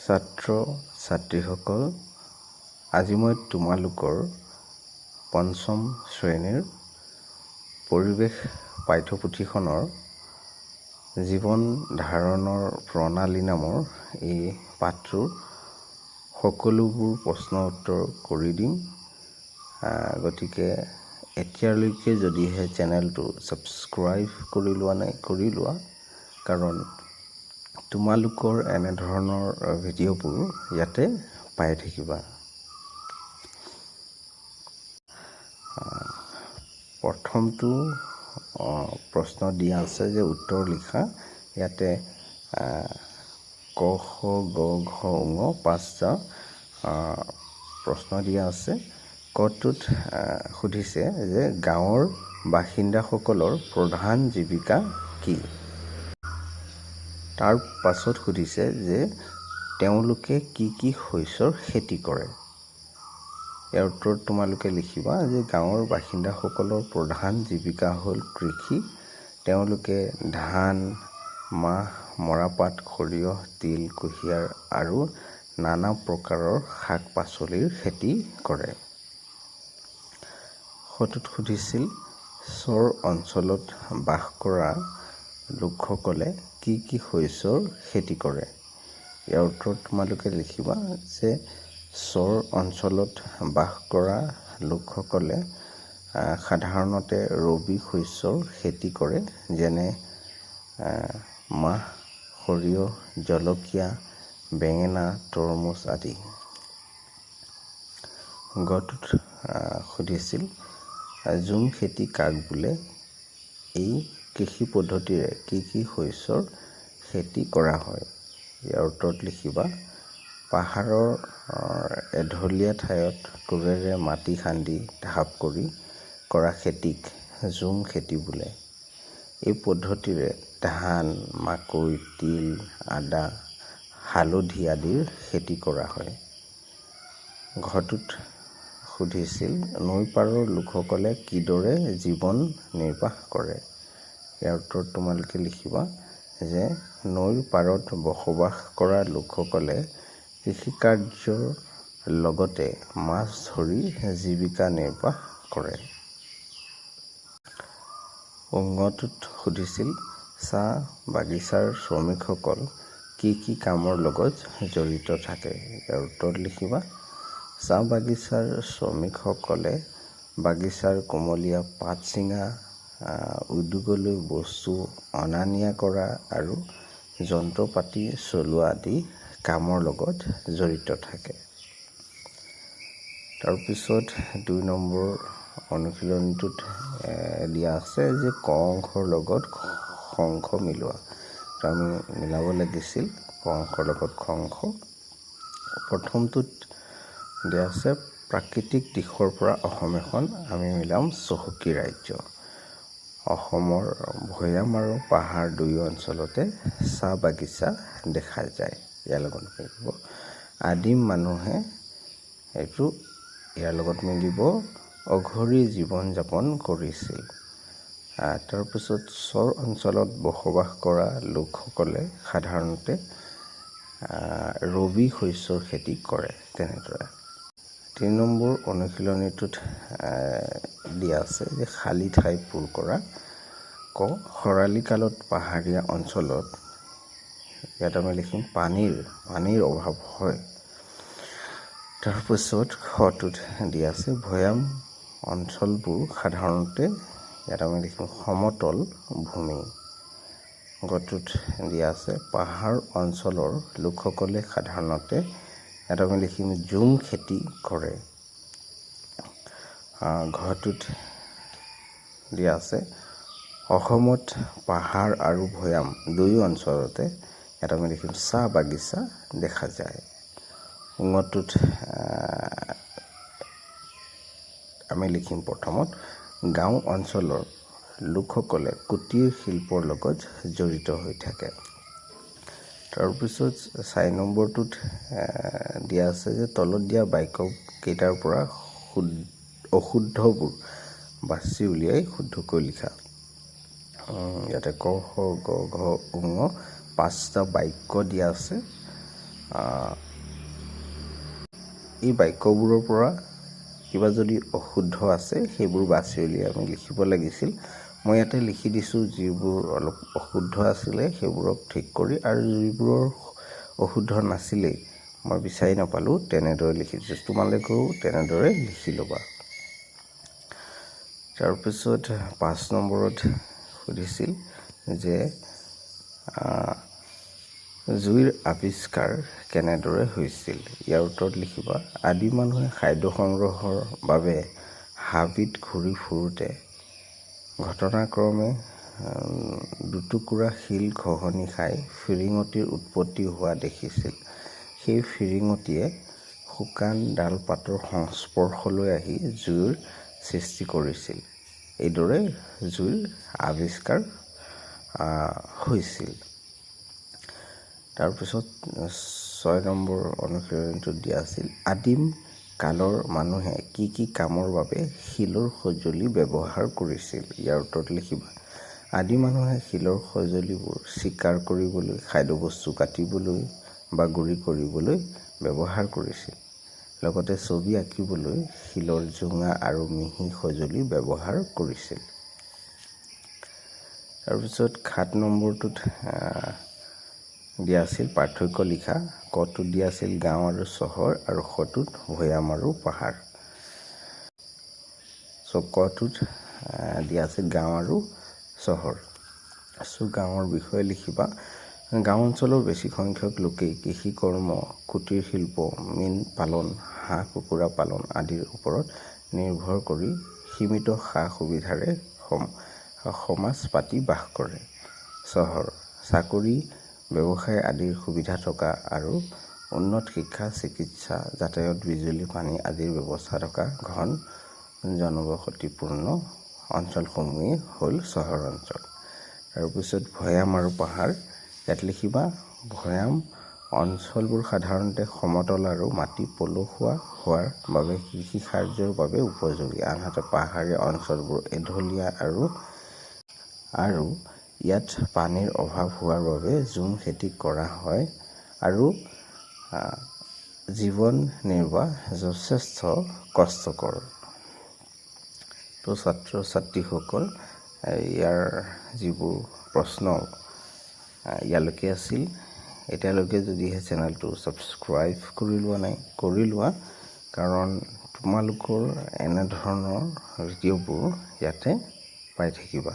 ছাত্ৰ ছাত্ৰীসকল, আজি মই তোমালোকৰ পঞ্চম শ্ৰেণীৰ পৰিৱেশ পাঠ্যপুথিখনৰ জীৱন ধাৰণৰ প্ৰণালী নামৰ এই পাঠটোৰ সকলোবোৰ প্ৰশ্ন উত্তৰ কৰি দিম। গতিকে এতিয়ালৈকে যদিহে চেনেলটো ছাবস্ক্ৰাইব কৰি লোৱা নাই, কৰি লোৱা, কাৰণ তোমালোকৰ এনেধৰণৰ ভিডিঅ'বোৰ ইয়াতে পাই থাকিবা। প্ৰথমটো প্ৰশ্ন দিয়া আছে যে উত্তৰ লিখা। ইয়াতে ক, খ, গ, ঘ, ঙ 5টা প্ৰশ্ন দিয়া আছে। কটোত সুধিছে যে গাঁৱৰ বাসিন্দাসকলৰ প্ৰধান জীৱিকা কি? তাৰ পাছত সুধিছে যে তেওঁলোকে কি কি শস্যৰ খেতি কৰে। ইয়াৰ উত্তৰত তোমালোকে লিখিবা যে গাঁৱৰ বাসিন্দাসকলৰ প্ৰধান জীৱিকা হ'ল কৃষি। তেওঁলোকে ধান, মাহ, মৰাপাট, সৰিয়হ, তিল, কুঁহিয়াৰ আৰু নানা প্ৰকাৰৰ শাক পাচলিৰ খেতি কৰে। খটোত সুধিছিল চৰ অঞ্চলত বাস কৰা লোকসকলে কি কি শস্যৰ খেতি কৰে। ইয়াৰ উত্তৰত তোমালোকে লিখিবা যে চৰ অঞ্চলত বাস কৰা লোকসকলে সাধাৰণতে ৰবি শস্যৰ খেতি কৰে, যেনে মাহ, সৰিয়হ, জলকীয়া, বেঙেনা, তৰমুজ আদি। গটোত সুধিছিল ঝুম খেতি কাক বোলে। এই কৃষি পদ্ধতিৰে কি কি শস্যৰ খেতি কৰা হয়। ইয়াৰ উত্তৰত লিখিবা পাহাৰৰ এঢলীয়া ঠাইত কোৰেৰে মাটি খান্দি ঢাপ কৰি কৰা খেতিক ঝুম খেতি বোলে। এই পদ্ধতিৰে ধান, মাকৈ, তিল, আদা, হালধি আদিৰ খেতি কৰা হয়। ঘটোত সুধিছিল নৈ পাৰৰ লোকসকলে কিদৰে জীৱন নিৰ্বাহ কৰে। ইয়াৰ উত্তৰত তোমালোকে লিখিবা যে নৈৰ পাৰত বসবাস কৰা লোকসকলে কৃষিকাৰ্যৰ লগতে মাছ ধৰি জীৱিকা নিৰ্বাহ কৰে। ঙটোত সুধিছিল চাহ বাগিচাৰ শ্ৰমিকসকল কি কি কামৰ লগত জড়িত থাকে। ইয়াৰ উত্তৰত লিখিবা চাহ বাগিচাৰ শ্ৰমিকসকলে বাগিচাৰ কুমলীয়া পাত ছিঙা, উদ্যোগলৈ বস্তু অনা নিয়া কৰা আৰু যন্ত্ৰ পাতি চলোৱা আদি কামৰ লগত জড়িত থাকে। তাৰপিছত 2 নম্বৰ অনুশীলনীটোত দিয়া আছে যে ক অংশৰ লগত খ অংশ মিলোৱা। আমি মিলাব লাগিছিল ক অংশৰ লগত খ অংশ। প্ৰথমটোত দিয়া আছে প্ৰাকৃতিক দিশৰ পৰা অসম এখন আমি মিলাম চহকী ৰাজ্য। অসমৰ ভৈয়াম আৰু পাহাৰ দুয়ো অঞ্চলতে চাহ বাগিচা দেখা যায়। ইয়াৰ লগত মিলিব আদিম মানুহে, এইটো ইয়াৰ লগত মিলিব অঘৰী জীৱন যাপন কৰিছিল। তাৰপিছত চৰ অঞ্চলত বসবাস কৰা লোকসকলে সাধাৰণতে ৰবি শস্যৰ খেতি কৰে। তেনেদৰে 3 নম্বৰ অনুশীলনীটোত দিয়া আছে যে খালী ঠাই পূৰ কৰা। ক খৰালি কালত পাহাৰীয়া অঞ্চলত, ইয়াত আমি লিখিম পানীৰ অভাৱ হয়। তাৰপিছত খটোত দিয়া আছে ভৈয়াম অঞ্চলবোৰ সাধাৰণতে, ইয়াত আমি লিখিম সমতল ভূমি। গটোত দিয়া আছে পাহাৰ অঞ্চলৰ লোকসকলে সাধাৰণতে, ইয়াত আমি লিখিম ঝুম খেতি কৰে। ঘটোত দিয়া আছে অসমত পাহাৰ আৰু ভৈয়াম দুয়ো অঞ্চলতে, ইয়াত আমি লিখিম চাহ বাগিচা দেখা যায়। ঙটোত আমি লিখিম প্ৰথমত গাঁও অঞ্চলৰ লোকসকলে কুটীৰ শিল্পৰ লগত জড়িত হৈ থাকে। তাৰপিছত 4 নম্বৰটোত দিয়া আছে যে তলত দিয়া বাক্যকেইটাৰ পৰা অশুদ্ধবোৰ বাছি উলিয়াই শুদ্ধকৈ লিখা। ইয়াতে ক, খ, গ, ঘ, ঙ 5টা বাক্য দিয়া আছে। এই বাক্যবোৰৰ পৰা কিবা যদি অশুদ্ধ আছে সেইবোৰ বাছি উলিয়াই আমি লিখিব লাগিছিল। মই ইয়াতে লিখি দিছোঁ যিবোৰ অলপ অশুদ্ধ আছিলে সেইবোৰক ঠিক কৰি, আৰু যিবোৰৰ অশুদ্ধ নাছিলেই মই বিচাৰি নাপালোঁ তেনেদৰে লিখি দিছোঁ। তোমালোকেও তেনেদৰে লিখি ল'বা। তাৰপিছত 5 নম্বৰত সুধিছিল যে জুইৰ আৱিষ্কাৰ কেনেদৰে হৈছিল। ইয়াৰ উত্তৰত লিখিবা, আদি মানুহে খাদ্য সংগ্ৰহৰ বাবে হাবিত ঘূৰি ফুৰোঁতে ঘটনাক্ৰমে দুটুকুৰা শিল ঘঁহনি খাই ফিৰিঙতিৰ উৎপত্তি হোৱা দেখিছিল। সেই ফিৰিঙতিয়ে শুকান ডাল পাতৰ সংস্পৰ্শলৈ আহি জুইৰ সৃষ্টি কৰিছিল। এইদৰে জুইৰ আৱিষ্কাৰ হৈছিল। তাৰপিছত 6 নম্বৰ অনুশীলনীটোত দিয়া আছিল, আদিম কালৰ মানুহে কি কি কামৰ বাবে শিলৰ সঁজুলি ব্যৱহাৰ কৰিছিল। ইয়াৰ উত্তৰত লিখিবা, আদি মানুহে শিলৰ সঁজুলিবোৰ চিকাৰ কৰিবলৈ, খাদ্যবস্তু কাটিবলৈ বা গুৰি কৰিবলৈ ব্যৱহাৰ কৰিছিল। লগতে ছবি আঁকিবলৈ শিলৰ জোঙা আৰু মিহি সঁজুলি ব্যৱহাৰ কৰিছিল। তাৰপিছত 7 নম্বৰটোত দিয়া আছিল পাৰ্থক্য লিখা। কটোত দিয়া আছিল গাঁও আৰু চহৰ, আৰু খটোত ভৈয়াম আৰু পাহাৰ। কটোত দিয়া আছিল গাঁও আৰু চহৰ। গাঁৱৰ বিষয়ে লিখিবা, গাঁও অঞ্চলৰ বেছি সংখ্যক লোকেই কৃষি কৰ্ম, কুটীৰ শিল্প, মীন পালন, হাঁহ কুকুৰা পালন আদিৰ ওপৰত নিৰ্ভৰ কৰি সীমিত সা সুবিধাৰে সমাজ পাতি বাস কৰে। চহৰ চাকৰি, ব্যৱসায় আদিৰ সুবিধা থকা আৰু উন্নত শিক্ষা, চিকিৎসা, যাতায়াত, বিজুলী, পানী আদিৰ ব্যৱস্থা থকা ঘন জনবসতিপূৰ্ণ অঞ্চলসমূহেই হ'ল চহৰ অঞ্চল। তাৰপিছত ভৈয়াম আৰু পাহাৰ। ইয়াত লিখিবা, ভৈয়াম অঞ্চলবোৰ সাধাৰণতে সমতল আৰু মাটি পলসুৱা হোৱাৰ বাবে কৃষি কাৰ্যৰ বাবে উপযোগী। আনহাতে পাহাৰীয়া অঞ্চলবোৰ এঢলীয়া আৰু ইয়াত পানীৰ অভাৱ হোৱাৰ বাবে ঝুম খেতি কৰা হয় আৰু জীৱন নিৰ্বাহ যথেষ্ট কষ্টকৰ। তো ছাত্ৰ ছাত্ৰীসকল, ইয়াৰ যিবোৰ প্ৰশ্ন ইয়ালৈকে আছিল। এতিয়ালৈকে যদিহে চেনেলটো ছাবস্ক্ৰাইব কৰি লোৱা নাই, কৰি লোৱা, কাৰণ তোমালোকৰ এনেধৰণৰ ভিডিঅ'বোৰ ইয়াতে পাই থাকিবা।